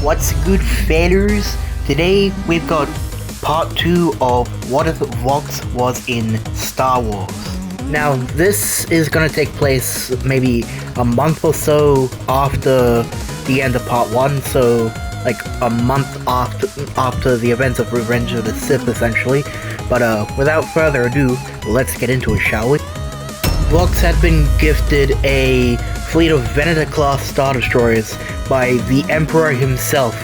What's good, fellas? Today we've got part 2 of What If Vox Was in Star Wars. Now this is gonna take place maybe a month or so after the end of part 1, so like a month after the events of Revenge of the Sith essentially. But without further ado, let's get into it, shall we? Vox had been gifted a fleet of Venator-class Star Destroyers by the Emperor himself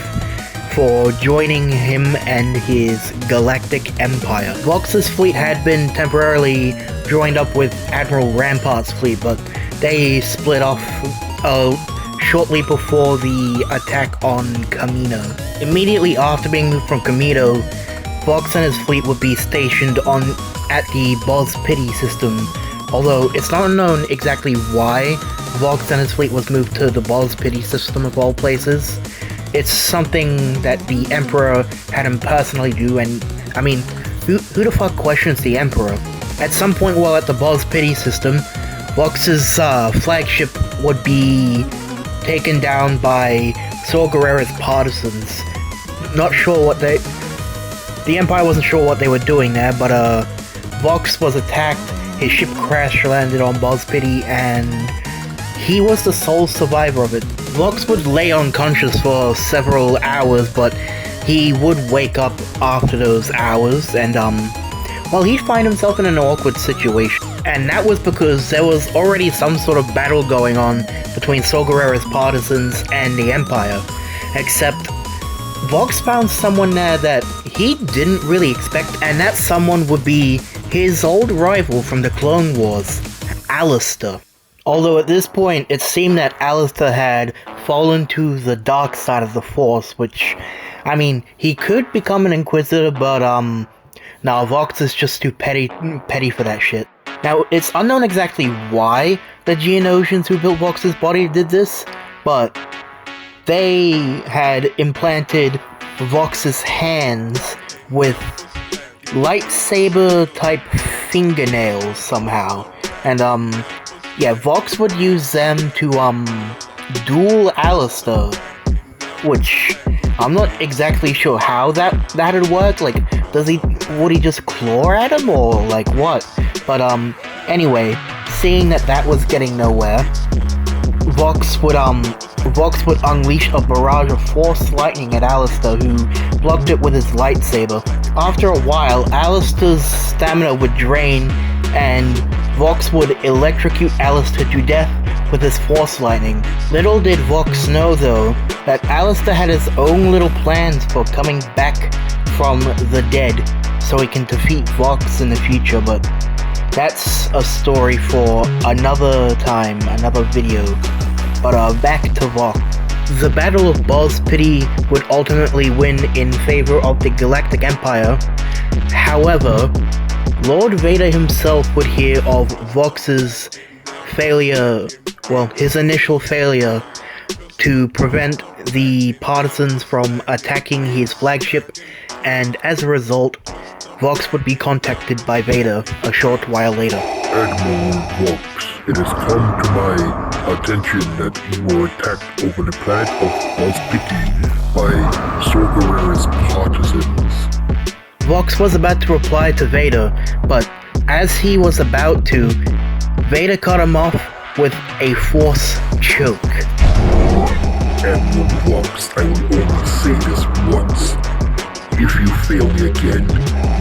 for joining him and his galactic empire. Vox's fleet had been temporarily joined up with Admiral Rampart's fleet, but they split off shortly before the attack on Kamino. Immediately after being moved from Kamino, Vox and his fleet would be stationed at the Boz Pity system, although it's not known exactly why Vox and his fleet was moved to the Boz Pity system of all places. It's something that the Emperor had him personally do, and I mean, who the fuck questions the Emperor? At some point while at the Boz Pity system, Vox's flagship would be taken down by Saw Gerrera's partisans. Not sure what the Empire wasn't sure what they were doing there, but Vox was attacked, his ship crash landed on Boz Pity, and he was the sole survivor of it. Vox would lay unconscious for several hours, but he would wake up after those hours, and well, he'd find himself in an awkward situation. And that was because there was already some sort of battle going on between Saw Gerrera's partisans and the Empire. Except, Vox found someone there that he didn't really expect, and that someone would be his old rival from the Clone Wars, Alistair. Although at this point, it seemed that Alistair had fallen to the dark side of the Force, which, I mean, he could become an Inquisitor, but nah, Vox is just too petty for that shit. Now, it's unknown exactly why the Geonosians who built Vox's body did this, but they had implanted Vox's hands with lightsaber-type fingernails somehow, and yeah, Vox would use them to duel Alistair, which I'm not exactly sure how that'd work. Like, would he just claw at him, or like what? But anyway, seeing that was getting nowhere, Vox would unleash a barrage of Force lightning at Alistair, who blocked it with his lightsaber. After a while, Alistair's stamina would drain, and Vox would electrocute Alistair to death with his Force lightning. Little did Vox know, though, that Alistair had his own little plans for coming back from the dead so he can defeat Vox in the future, but that's a story for another time, another video. But back to Vox. The Battle of Boz Pity would ultimately win in favor of the Galactic Empire. However, Lord Vader himself would hear of Vox's failure, well, his initial failure to prevent the partisans from attacking his flagship, and as a result, Vox would be contacted by Vader a short while later. Admiral Vox, it has come to my attention that you were attacked over the planet of Boz Pity by Saw Gerrera's partisans. Vox was about to reply to Vader, but as he was about to, Vader cut him off with a Force choke. Admiral Vox, I will only say this once. If you fail me again,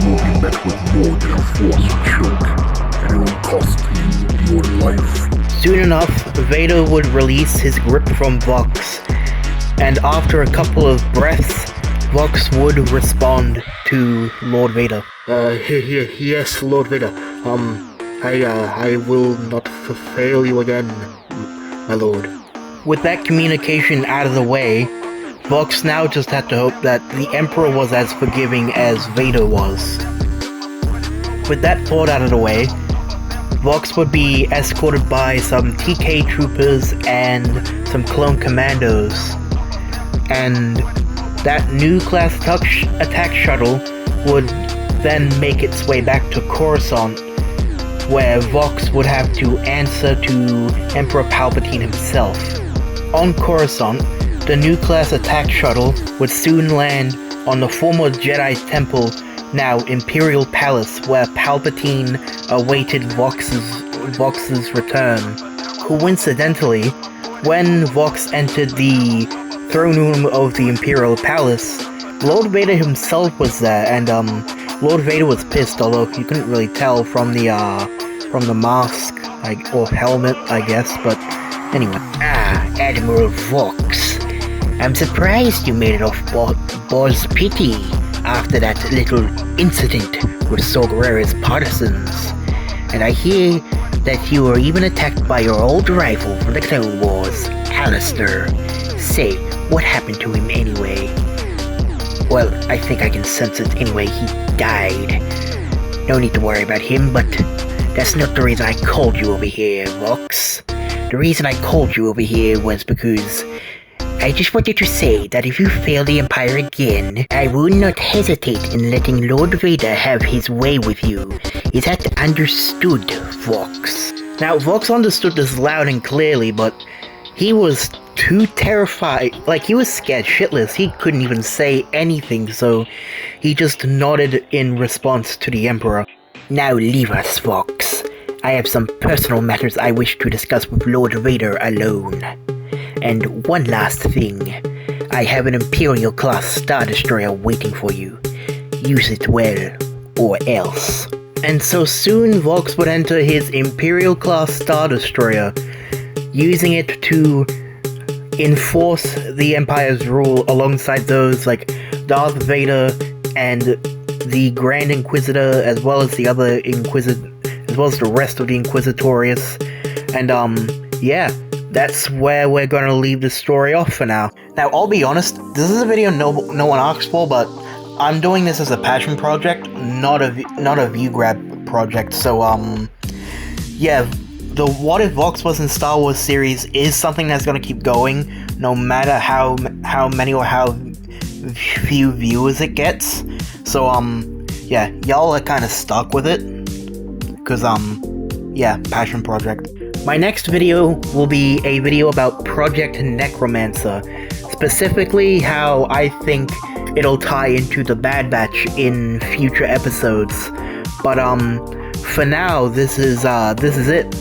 you will be met with more than a Force choke, and it will cost you your life. Soon enough, Vader would release his grip from Vox, and after a couple of breaths, Vox would respond to Lord Vader. Yes, Lord Vader. I will not fail you again, my lord. With that communication out of the way, Vox now just had to hope that the Emperor was as forgiving as Vader was. With that thought out of the way, Vox would be escorted by some TK troopers and some clone commandos, and that new class attack shuttle would then make its way back to Coruscant, where Vox would have to answer to Emperor Palpatine himself. On Coruscant, the new class attack shuttle would soon land on the former Jedi Temple, now Imperial Palace, where Palpatine awaited Vox's return. Coincidentally, when Vox entered the throne room of the Imperial Palace, Lord Vader himself was there, and Lord Vader was pissed, although you couldn't really tell from the mask, or helmet, I guess, but anyway. Admiral Vox. I'm surprised you made it off Boz Pity after that little incident with Saw Gerrera's partisans. And I hear that you were even attacked by your old rival from the Clone Wars, Alistair. Say, what happened to him anyway? Well, I think I can sense it anyway, he died. No need to worry about him, but that's not the reason I called you over here, Vox. The reason I called you over here was because I just wanted to say that if you fail the Empire again, I will not hesitate in letting Lord Vader have his way with you. Is that understood, Vox? Now, Vox understood this loud and clearly, but he was too terrified. He was scared shitless. He couldn't even say anything, so he just nodded in response to the Emperor. Now leave us, Vox. I have some personal matters I wish to discuss with Lord Vader alone. And one last thing. I have an Imperial-class Star Destroyer waiting for you. Use it well, or else. And so soon Vox would enter his Imperial-class Star Destroyer, using it to enforce the Empire's rule alongside those like Darth Vader and the Grand Inquisitor, as well as the other as well as the rest of the Inquisitorius. And yeah, that's where we're gonna leave the story off for now. Now, I'll be honest, this is a video no one asked for, but I'm doing this as a passion project, not a view grab project. So yeah, the What If Vox Was in Star Wars series is something that's gonna keep going, no matter how many or how few viewers it gets. So yeah, y'all are kind of stuck with it, because yeah, passion project. My next video will be a video about Project Necromancer, specifically how I think it'll tie into the Bad Batch in future episodes. But for now, this is it.